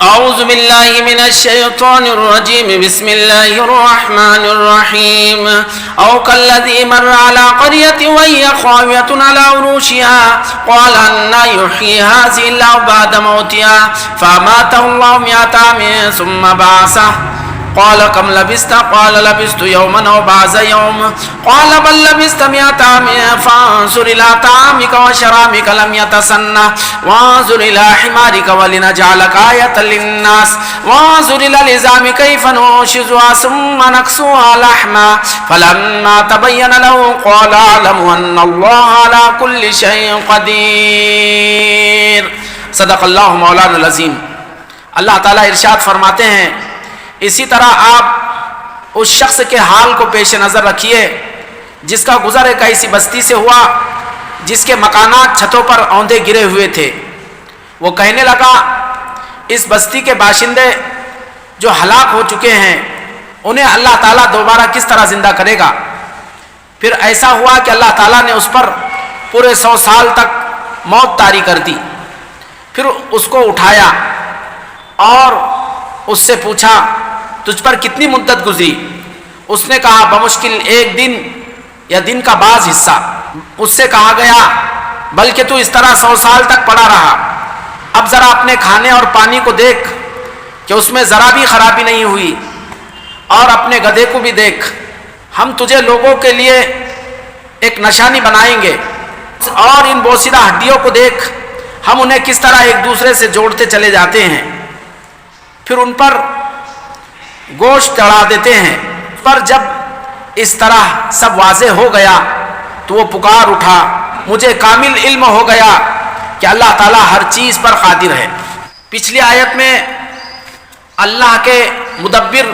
أعوذ بالله من الشيطان الرجيم بسم الله الرحمن الرحيم أو كالذي مر على قرية وهي خاوية على عروشها قال أنى يحيي هذه الله بعد موتها فأماته الله 100 عام ثم بعثه قال كم لبثت قال لبثت يوما أو بعض يوم قال بل لبثت 100 عام فانظر إلى طعامك وشرابك لم يتسنه وانظر إلى حمارك ولنجعلك آية للناس وانظر إلى العظام كيف ننشزها ثم نكسوها لحما فلما تبين له قال أعلم أن الله على كل شيء قدير صدق اللہ مولانا العظیم۔ اللہ تعالیٰ ارشاد فرماتے ہیں اسی طرح آپ اس شخص کے حال کو پیش نظر رکھیے جس کا گزر ایک ایسی بستی سے ہوا جس کے مکانات چھتوں پر اوندے گرے ہوئے تھے۔ وہ کہنے لگا اس بستی کے باشندے جو ہلاک ہو چکے ہیں انہیں اللہ تعالیٰ دوبارہ کس طرح زندہ کرے گا؟ پھر ایسا ہوا کہ اللہ تعالیٰ نے اس پر پورے 100 سال تک موت طاری کر دی۔ پھر اس کو اٹھایا اور اس سے پوچھا تجھ پر کتنی مدت گزری؟ اس نے کہا بمشکل 1 دن یا دن کا بعض حصہ۔ اس سے کہا گیا بلکہ تو اس طرح 100 سال تک پڑا رہا، اب ذرا اپنے کھانے اور پانی کو دیکھ کہ اس میں ذرا بھی خرابی نہیں ہوئی، اور اپنے گدھے کو بھی دیکھ، ہم تجھے لوگوں کے لیے ایک نشانی بنائیں گے، اور ان بوسیدہ ہڈیوں کو دیکھ ہم انہیں کس طرح ایک دوسرے سے جوڑتے چلے جاتے ہیں، پھر ان پر گوشت چڑھا دیتے ہیں۔ پر جب اس طرح سب واضح ہو گیا تو وہ پکار اٹھا مجھے کامل علم ہو گیا کہ اللہ تعالیٰ ہر چیز پر قادر ہے۔ پچھلی آیت میں اللہ کے مدبر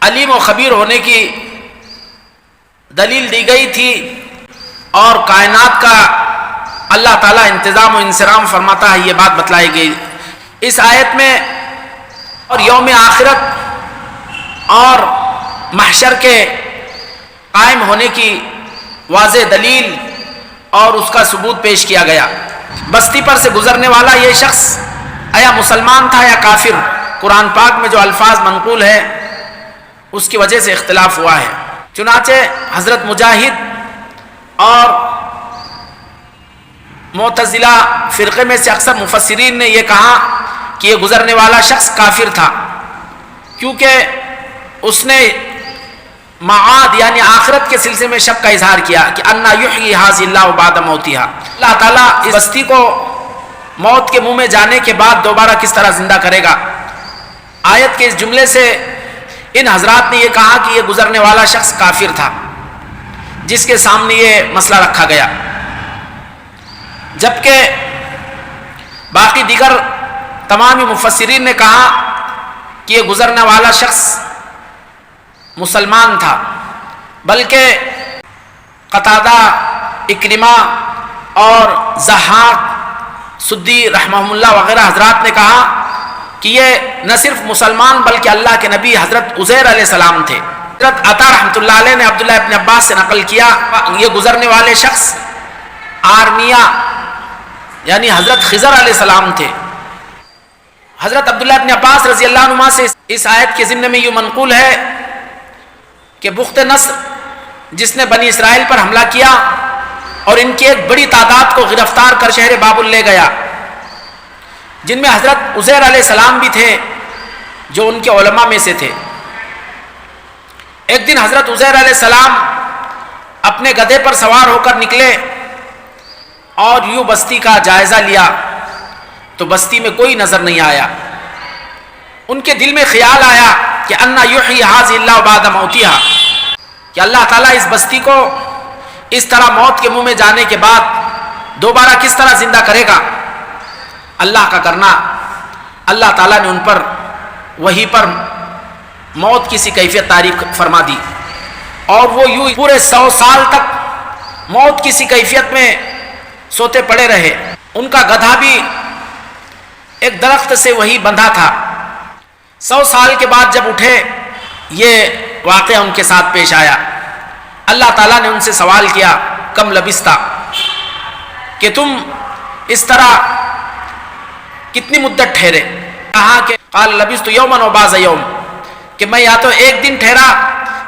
علیم و خبیر ہونے کی دلیل دی گئی تھی، اور کائنات کا اللہ تعالیٰ انتظام و انصرام فرماتا ہے یہ بات بتلائی گئی۔ اس آیت میں اور یوم آخرت اور محشر کے قائم ہونے کی واضح دلیل اور اس کا ثبوت پیش کیا گیا۔ بستی پر سے گزرنے والا یہ شخص آیا مسلمان تھا یا کافر؟ قرآن پاک میں جو الفاظ منقول ہے اس کی وجہ سے اختلاف ہوا ہے۔ چنانچہ حضرت مجاہد اور معتزلہ فرقے میں سے اکثر مفسرین نے یہ کہا کہ یہ گزرنے والا شخص کافر تھا، کیونکہ اس نے معاد یعنی آخرت کے سلسلے میں شک کا اظہار کیا کہ انا یحیی ھذہ اللہ بعد موتھا، اللہ تعالیٰ اس بستی کو موت کے منہ میں جانے کے بعد دوبارہ کس طرح زندہ کرے گا۔ آیت کے اس جملے سے ان حضرات نے یہ کہا کہ یہ گزرنے والا شخص کافر تھا جس کے سامنے یہ مسئلہ رکھا گیا، جبکہ باقی دیگر تمام مفسرین نے کہا کہ یہ گزرنے والا شخص مسلمان تھا، بلکہ قتادہ، اکرمہ اور ضحاک، سدی رحمہ اللہ وغیرہ حضرات نے کہا کہ یہ نہ صرف مسلمان بلکہ اللہ کے نبی حضرت عزیر علیہ السلام تھے۔ حضرت عطا رحمۃ اللہ علیہ نے عبداللہ ابن عباس سے نقل کیا یہ گزرنے والے شخص آرمیہ یعنی حضرت خضر علیہ السلام تھے۔ حضرت عبداللہ ابن عباس رضی اللہ عنہ سے اس آیت کے ضمن میں یہ منقول ہے کہ بخت نصر جس نے بنی اسرائیل پر حملہ کیا اور ان کی ایک بڑی تعداد کو گرفتار کر شہر بابل لے گیا، جن میں حضرت عزیر علیہ السلام بھی تھے جو ان کے علماء میں سے تھے۔ ایک دن حضرت عزیر علیہ السلام اپنے گدھے پر سوار ہو کر نکلے اور یوں بستی کا جائزہ لیا تو بستی میں کوئی نظر نہیں آیا۔ ان کے دل میں خیال آیا کہ انا یحیی ھذہ اللہ بعد موتھا، کہ اللہ تعالیٰ اس بستی کو اس طرح موت کے منہ میں جانے کے بعد دوبارہ کس طرح زندہ کرے گا۔ اللہ کا کرنا، اللہ تعالیٰ نے ان پر وحی پر موت کی سی کیفیت تعریف فرما دی، اور وہ یوں پورے 100 سال تک موت کی سی کیفیت میں سوتے پڑے رہے۔ ان کا گدھا بھی ایک درخت سے وہی بندھا تھا۔ 100 سال کے بعد جب اٹھے یہ واقعہ ان کے ساتھ پیش آیا۔ اللہ تعالیٰ نے ان سے سوال کیا کم لبثت، کہ تم اس طرح کتنی مدت ٹھہرے؟ کہا کہ قال لبثت یوما و بعض یوم، کہ میں یا تو ایک دن ٹھہرا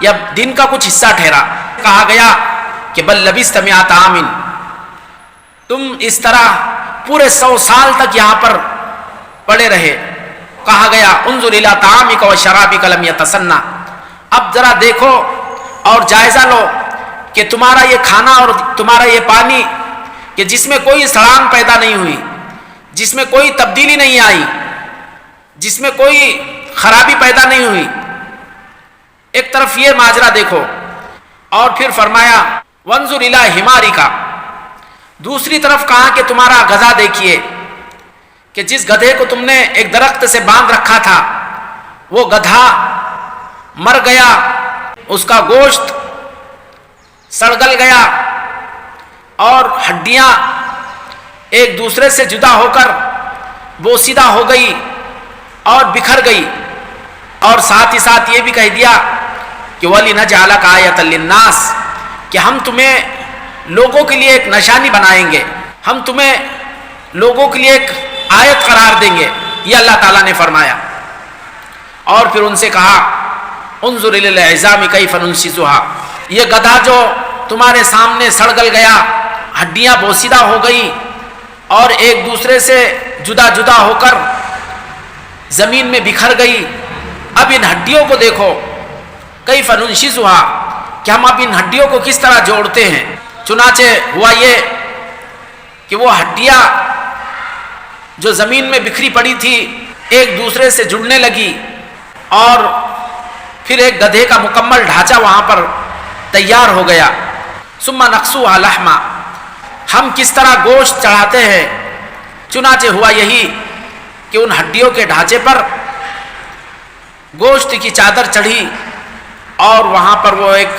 یا دن کا کچھ حصہ ٹھہرا. کہا گیا کہ بل لبثت مئات عام، تم اس طرح پورے 100 سال تک یہاں پر پڑے رہے. کہا گیا انظر الی طعامک و شرابک لم یتسنى، اب ذرا دیکھو اور جائزہ لو کہ تمہارا یہ کھانا اور تمہارا یہ پانی کہ جس میں کوئی سڑان پیدا نہیں ہوئی، جس میں کوئی تبدیلی نہیں آئی، جس میں کوئی خرابی پیدا نہیں ہوئی. ایک طرف یہ ماجرا دیکھو، اور پھر فرمایا وانظر الی حمارک، دوسری طرف کہا کہ تمہارا گدھا دیکھیے کہ جس گدھے کو تم نے ایک درخت سے باندھ رکھا تھا وہ گدھا مر گیا، اس کا گوشت سڑگل گیا اور ہڈیاں ایک دوسرے سے جدا ہو کر بوسیدہ ہو گئی اور بکھر گئی. اور ساتھ ہی ساتھ یہ بھی کہہ دیا کہ وَلِنَجْعَلَكَ آیَةً لِلنَّاسِ، کہ ہم تمہیں لوگوں کے لیے ایک نشانی بنائیں گے، ہم تمہیں لوگوں کے لیے ایک آیت قرار دیں گے. یہ اللہ تعالیٰ نے فرمایا. اور پھر ان سے کہا انظر الی العظام کیف ننشزها، یہ گدھا جو تمہارے سامنے سڑگل گیا، ہڈیاں بوسیدہ ہو گئی اور ایک دوسرے سے جدا جدا ہو کر زمین میں بکھر گئی، اب ان ہڈیوں کو دیکھو کیف ننشزها، کہ ہم اب ان ہڈیوں کو کس طرح جوڑتے ہیں. چنانچہ ہوا یہ کہ وہ ہڈیاں جو زمین میں بکھری پڑی تھی ایک دوسرے سے جڑنے لگی اور پھر ایک گدھے کا مکمل ڈھانچہ وہاں پر تیار ہو گیا. ثم نقصوها لحما، ہم کس طرح گوشت چڑھاتے ہیں. چنانچہ ہوا یہی کہ ان ہڈیوں کے ڈھانچے پر گوشت کی چادر چڑھی اور وہاں پر وہ ایک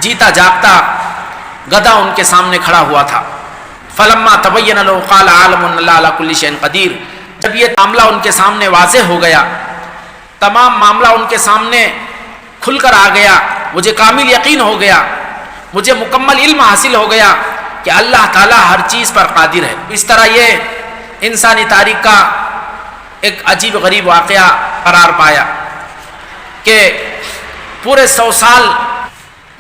جیتا جاگتا گدھا ان کے سامنے کھڑا ہوا تھا. فلما تبین له قال عالم اللہ علی کل شیء قدیر، جب یہ معاملہ ان کے سامنے واضح ہو گیا، تمام معاملہ ان کے سامنے کھل کر آ گیا، مجھے کامل یقین ہو گیا، مجھے مکمل علم حاصل ہو گیا کہ اللہ تعالیٰ ہر چیز پر قادر ہے. اس طرح یہ انسانی تاریخ کا ایک عجیب غریب واقعہ قرار پایا کہ پورے 100 سال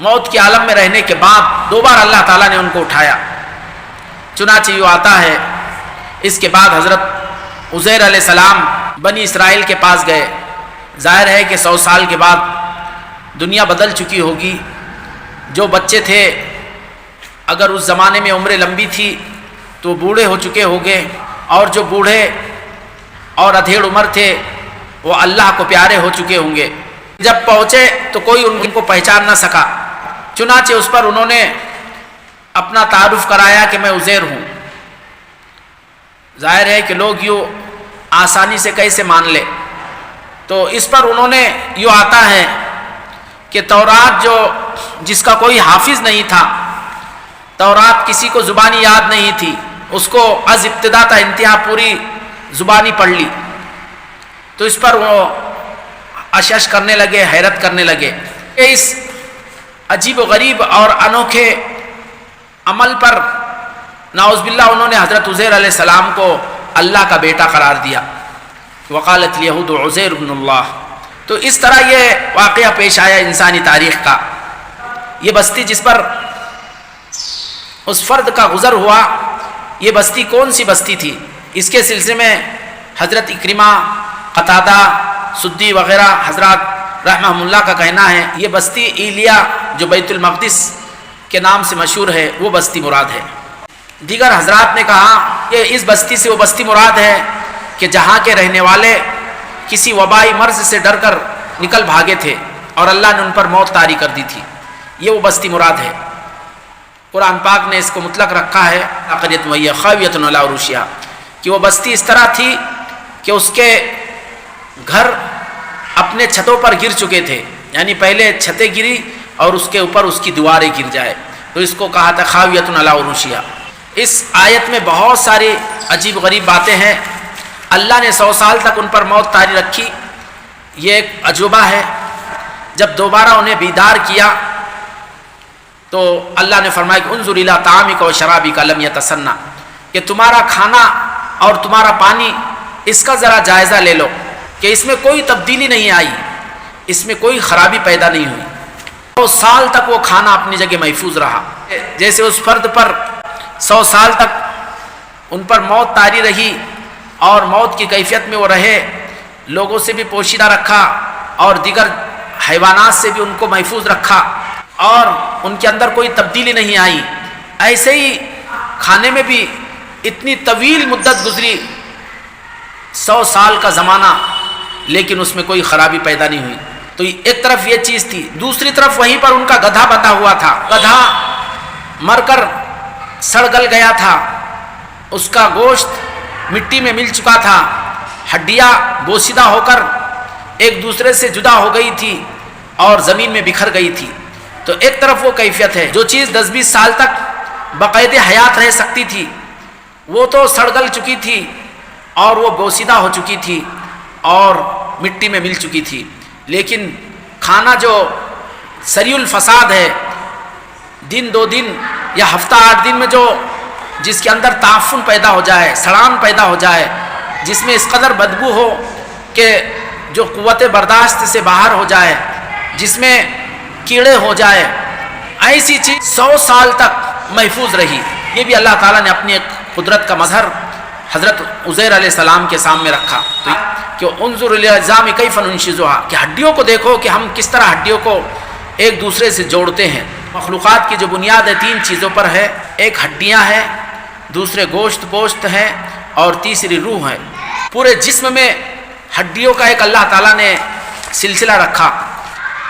موت کے عالم میں رہنے کے بعد دوبارہ اللہ تعالیٰ نے ان کو اٹھایا. چنانچہ یہ آتا ہے اس کے بعد حضرت عزیر علیہ السلام بنی اسرائیل کے پاس گئے. ظاہر ہے کہ 100 سال کے بعد دنیا بدل چکی ہوگی. جو بچے تھے اگر اس زمانے میں عمر لمبی تھی تو بوڑھے ہو چکے ہوگے، اور جو بوڑھے اور ادھیڑ عمر تھے وہ اللہ کو پیارے ہو چکے ہوں گے. جب پہنچے تو کوئی ان کو پہچان نہ سکا. چنانچہ اس پر انہوں نے اپنا تعارف کرایا کہ میں عزیر ہوں. ظاہر ہے کہ لوگ یوں آسانی سے کیسے مان لے. تو اس پر انہوں نے یوں آتا ہے کہ تورات جو جس کا کوئی حافظ نہیں تھا، تورات کسی کو زبانی یاد نہیں تھی، اس کو از ابتدا تا انتہا پوری زبانی پڑھ لی. تو اس پر وہ اشش کرنے لگے، حیرت کرنے لگے. اس عجیب و غریب اور انوکھے عمل پر نعوذ باللہ انہوں نے حضرت عزیر علیہ السلام کو اللہ کا بیٹا قرار دیا. وقالت الیہود عزیر ابن اللہ. تو اس طرح یہ واقعہ پیش آیا انسانی تاریخ کا. یہ بستی جس پر اس فرد کا گزر ہوا، یہ بستی کون سی بستی تھی؟ اس کے سلسلے میں حضرت اکرمہ، قتادہ، سدی وغیرہ حضرات رحمہم اللہ کا کہنا ہے یہ بستی ایلیا جو بیت المقدس کے نام سے مشہور ہے وہ بستی مراد ہے. دیگر حضرات نے کہا کہ اس بستی سے وہ بستی مراد ہے کہ جہاں کے رہنے والے کسی وبائی مرض سے ڈر کر نکل بھاگے تھے اور اللہ نے ان پر موت طاری کر دی تھی. یہ وہ بستی مراد ہے. قرآن پاک نے اس کو مطلق رکھا ہے قریۃ وہی خاویۃ علی عروشہا، کہ وہ بستی اس طرح تھی کہ اس کے گھر اپنے چھتوں پر گر چکے تھے، یعنی پہلے چھتیں گری اور اس کے اوپر اس کی دیواریں گر جائے، تو اس کو کہا تھا خاویۃ علی عروشہا. اس آیت میں بہت ساری عجیب غریب باتیں ہیں. اللہ نے 100 سال تک ان پر موت طاری رکھی، یہ ایک عجوبہ ہے. جب دوبارہ انہیں بیدار کیا تو اللہ نے فرمایا کہ انظر الی طعامک و شرابک لم یتسنى، کہ تمہارا کھانا اور تمہارا پانی اس کا ذرا جائزہ لے لو کہ اس میں کوئی تبدیلی نہیں آئی، اس میں کوئی خرابی پیدا نہیں ہوئی، 100 سال تک وہ کھانا اپنی جگہ محفوظ رہا، جیسے اس فرد پر 100 سال تک ان پر موت طاری رہی اور موت کی کیفیت میں وہ رہے، لوگوں سے بھی پوشیدہ رکھا اور دیگر حیوانات سے بھی ان کو محفوظ رکھا اور ان کے اندر کوئی تبدیلی نہیں آئی، ایسے ہی کھانے میں بھی اتنی طویل مدت گزری، 100 سال کا زمانہ، لیکن اس میں کوئی خرابی پیدا نہیں ہوئی۔ تو ایک طرف یہ چیز تھی، دوسری طرف وہیں پر ان کا گدھا بندھا ہوا تھا، گدھا مر کر سڑ گل گیا تھا، اس کا گوشت مٹی میں مل چکا تھا، ہڈیاں بوسیدہ ہو کر ایک دوسرے سے جدا ہو گئی تھی اور زمین میں بکھر گئی تھی۔ تو ایک طرف وہ کیفیت ہے، جو چیز 10-20 سال تک باقاعد حیات رہ سکتی تھی وہ تو سڑ گل چکی تھی اور وہ بوسیدہ ہو چکی تھی اور مٹی میں مل چکی تھی، لیکن کھانا جو سریع الفساد ہے، دن 2 دن یا ہفتہ 8 دن میں جو جس کے اندر تعفن پیدا ہو جائے، سڑان پیدا ہو جائے، جس میں اس قدر بدبو ہو کہ جو قوت برداشت سے باہر ہو جائے، جس میں کیڑے ہو جائے، ایسی چیز 100 سال تک محفوظ رہی۔ یہ بھی اللہ تعالیٰ نے اپنی ایک قدرت کا مظہر حضرت عزیر علیہ السلام کے سامنے رکھا، تو کہ انظر العظام کیف ننشزها، کہ ہڈیوں کو دیکھو کہ ہم کس طرح ہڈیوں کو ایک دوسرے سے جوڑتے ہیں۔ مخلوقات کی جو بنیاد ہے 3 چیزوں پر ہے، ایک ہڈیاں ہے، دوسرے گوشت پوشت ہے اور تیسری روح ہے۔ پورے جسم میں ہڈیوں کا ایک اللہ تعالیٰ نے سلسلہ رکھا۔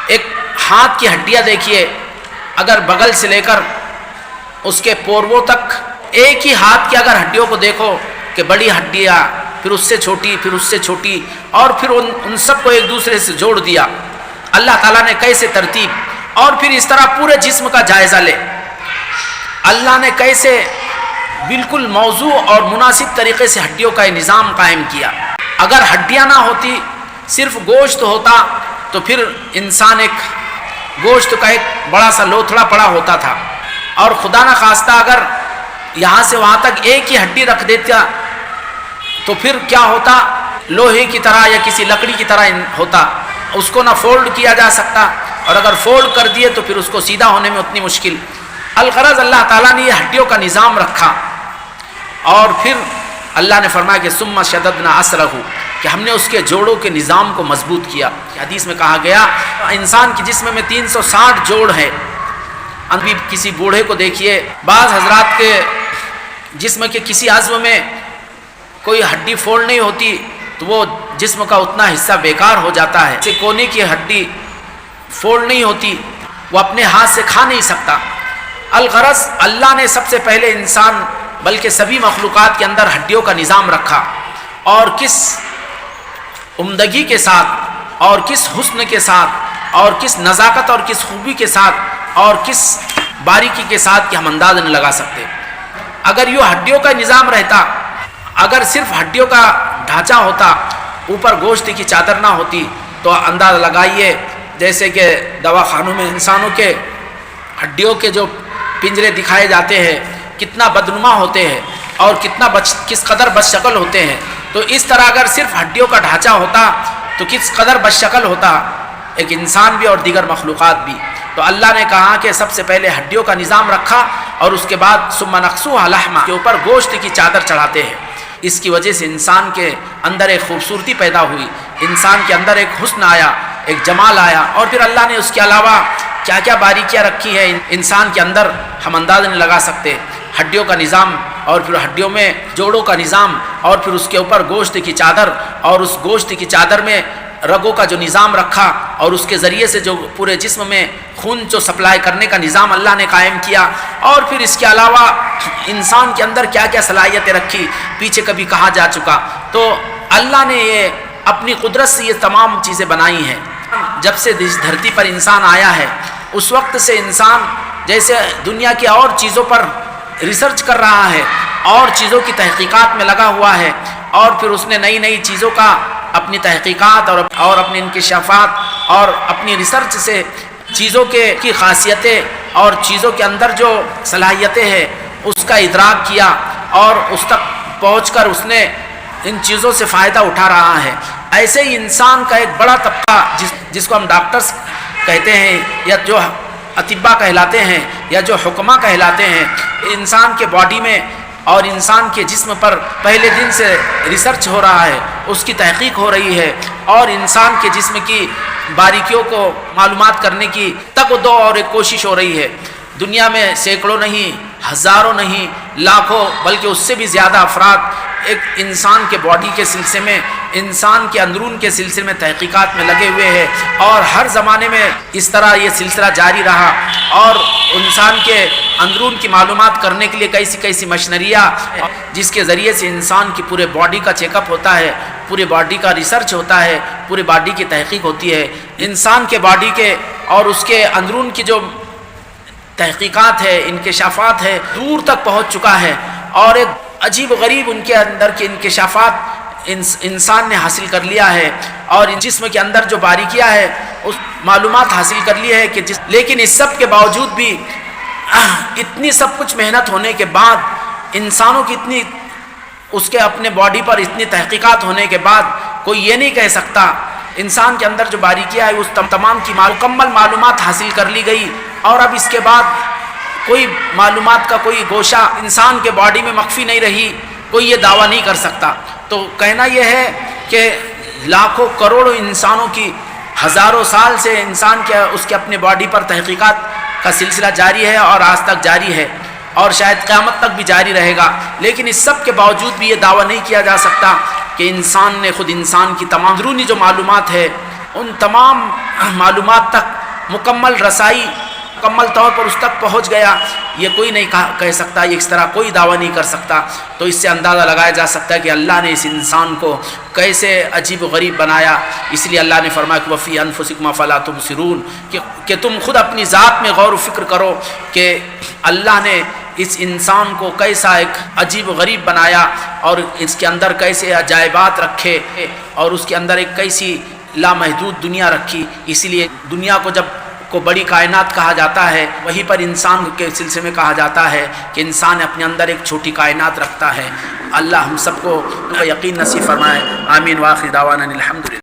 ایک ہاتھ کی ہڈیاں دیکھیے، اگر بغل سے لے کر اس کے پورووں تک ایک ہی ہاتھ کی اگر ہڈیوں کو دیکھو کہ بڑی ہڈیاں، پھر اس سے چھوٹی، پھر اس سے چھوٹی، اور پھر ان سب کو ایک دوسرے سے جوڑ دیا اللہ تعالیٰ نے کیسے ترتیب، اور پھر اس طرح پورے جسم کا جائزہ لے اللہ نے کیسے بالکل موضوع اور مناسب طریقے سے ہڈیوں کا نظام قائم کیا۔ اگر ہڈیاں نہ ہوتی، صرف گوشت ہوتا، تو پھر انسان ایک گوشت کا ایک بڑا سا لوتھڑا پڑا ہوتا تھا، اور خدا نہ خواستہ اگر یہاں سے وہاں تک ایک ہی ہڈی رکھ دیتا تو پھر کیا ہوتا، لوہے کی طرح یا کسی لکڑی کی طرح ہوتا، اس کو نہ فولڈ کیا جا سکتا، اور اگر فولڈ کر دیے تو پھر اس کو سیدھا ہونے میں اتنی مشکل۔ الغرض اللہ تعالیٰ نے یہ ہڈیوں کا نظام رکھا، اور پھر اللہ نے فرمایا کہ ثم شددنا عصرہ، کہ ہم نے اس کے جوڑوں کے نظام کو مضبوط کیا۔ حدیث میں کہا گیا انسان کے جسم میں 360 جوڑ ہے۔ ابھی کسی بوڑھے کو دیکھیے، بعض حضرات کے جسم کے کسی عضو میں کوئی ہڈی فولڈ نہیں ہوتی تو وہ جسم کا اتنا حصہ بیکار ہو جاتا ہے۔ جیسے کونے کی ہڈی فولڈ نہیں ہوتی، وہ اپنے ہاتھ سے کھا نہیں سکتا۔ الغرض اللہ نے سب سے پہلے انسان بلکہ سبھی مخلوقات کے اندر ہڈیوں کا نظام رکھا، اور کس عمدگی کے ساتھ اور کس حسن کے ساتھ اور کس نزاکت اور کس خوبی کے ساتھ اور کس باریکی کے ساتھ کہ ہم انداز نہیں لگا سکتے۔ اگر یہ ہڈیوں کا نظام رہتا، اگر صرف ہڈیوں کا ڈھانچہ ہوتا، اوپر گوشت کی چادر نہ ہوتی، تو انداز لگائیے جیسے کہ دواخانوں میں انسانوں کے ہڈیوں کے جو پنجرے دکھائے جاتے ہیں کتنا بدنما ہوتے ہیں اور کس قدر بد شکل ہوتے ہیں، تو اس طرح اگر صرف ہڈیوں کا ڈھانچہ ہوتا تو کس قدر بد شکل ہوتا ایک انسان بھی اور دیگر مخلوقات بھی۔ تو اللہ نے کہا کہ سب سے پہلے ہڈیوں کا نظام رکھا، اور اس کے بعد ثم نقصوها لحما، کے اوپر گوشت کی چادر چڑھاتے ہیں۔ اس کی وجہ سے انسان کے اندر ایک خوبصورتی پیدا ہوئی، انسان کے اندر ایک حسن آیا، ایک جمال آیا، اور پھر اللہ نے اس کے علاوہ کیا کیا باریکیاں رکھی ہیں انسان کے اندر ہم انداز نہیں لگا سکتے۔ ہڈیوں کا نظام، اور پھر ہڈیوں میں جوڑوں کا نظام، اور پھر اس کے اوپر گوشت کی چادر، اور اس گوشت کی چادر میں رگوں کا جو نظام رکھا، اور اس کے ذریعے سے جو پورے جسم میں خون جو سپلائی کرنے کا نظام اللہ نے قائم کیا، اور پھر اس کے علاوہ انسان کے اندر کیا کیا صلاحیتیں رکھی پیچھے کبھی کہا جا چکا۔ تو اللہ نے یہ اپنی قدرت سے یہ تمام چیزیں بنائی ہیں۔ جب سے اس دھرتی پر انسان آیا ہے اس وقت سے انسان جیسے دنیا کی اور چیزوں پر ریسرچ کر رہا ہے اور چیزوں کی تحقیقات میں لگا ہوا ہے، اور پھر اس نے نئی نئی چیزوں کا اپنی تحقیقات اور اپنی انکشافات اور اپنی ریسرچ سے چیزوں کی خاصیتیں اور چیزوں کے اندر جو صلاحیتیں ہیں اس کا ادراک کیا، اور اس تک پہنچ کر اس نے ان چیزوں سے فائدہ اٹھا رہا ہے۔ ایسے ہی انسان کا ایک بڑا طبقہ جس کو ہم ڈاکٹرز کہتے ہیں یا جو اطباء کہلاتے ہیں یا جو حکماء کہلاتے ہیں، انسان کے باڈی میں اور انسان کے جسم پر پہلے دن سے ریسرچ ہو رہا ہے، اس کی تحقیق ہو رہی ہے، اور انسان کے جسم کی باریکیوں کو معلومات کرنے کی تگ و دو اور ایک کوشش ہو رہی ہے۔ دنیا میں سینکڑوں نہیں، ہزاروں نہیں، لاکھوں بلکہ اس سے بھی زیادہ افراد ایک انسان کے باڈی کے سلسلے میں، انسان کے اندرون کے سلسلے میں تحقیقات میں لگے ہوئے ہیں، اور ہر زمانے میں اس طرح یہ سلسلہ جاری رہا، اور انسان کے اندرون کی معلومات کرنے کے لیے کیسی مشینریاں جس کے ذریعے سے انسان کی پورے باڈی کا چیک اپ ہوتا ہے، پورے باڈی کا ریسرچ ہوتا ہے، پورے باڈی کی تحقیق ہوتی ہے۔ انسان کے باڈی کے اور اس کے اندرون کی جو تحقیقات ہے، انکشافات ہے، دور تک پہنچ چکا ہے، اور ایک عجیب و غریب ان کے اندر کے انکشافات انسان نے حاصل کر لیا ہے، اور جسم کے اندر جو باریکیاں ہے اس معلومات حاصل کر لی ہے کہ لیکن اس سب کے باوجود بھی اتنی سب کچھ محنت ہونے کے بعد، انسانوں کی اتنی اس کے اپنے باڈی پر اتنی تحقیقات ہونے کے بعد کوئی یہ نہیں کہہ سکتا انسان کے اندر جو باریکیاں ہے اس تمام کی مکمل معلومات حاصل کر لی گئی، اور اب اس کے بعد کوئی معلومات کا کوئی گوشہ انسان کے باڈی میں مخفی نہیں رہی، کوئی یہ دعویٰ نہیں کر سکتا۔ تو کہنا یہ ہے کہ لاکھوں کروڑوں انسانوں کی ہزاروں سال سے انسان کے اس کے اپنے باڈی پر تحقیقات کا سلسلہ جاری ہے، اور آج تک جاری ہے، اور شاید قیامت تک بھی جاری رہے گا، لیکن اس سب کے باوجود بھی یہ دعویٰ نہیں کیا جا سکتا کہ انسان نے خود انسان کی تمام اندرونی جو معلومات ہے ان تمام معلومات تک مکمل رسائی، مکمل طور پر اس تک پہنچ گیا، یہ کوئی نہیں کہہ سکتا، یہ اس طرح کوئی دعویٰ نہیں کر سکتا۔ تو اس سے اندازہ لگایا جا سکتا ہے کہ اللہ نے اس انسان کو کیسے عجیب و غریب بنایا۔ اس لیے اللہ نے فرمایا کہ وفی انفسکم فلا تبصرون، کہ تم خود اپنی ذات میں غور و فکر کرو کہ اللہ نے اس انسان کو کیسا ایک عجیب و غریب بنایا، اور اس کے اندر کیسے عجائبات رکھے، اور اس کے اندر ایک کیسی لامحدود دنیا رکھی۔ اسی لیے دنیا کو جب کو بڑی کائنات کہا جاتا ہے، وہیں پر انسان کے سلسلے میں کہا جاتا ہے کہ انسان اپنے اندر ایک چھوٹی کائنات رکھتا ہے۔ اللہ ہم سب کو یقین نصیب فرمائے، آمین، وآخر دعوانا الحمدللہ۔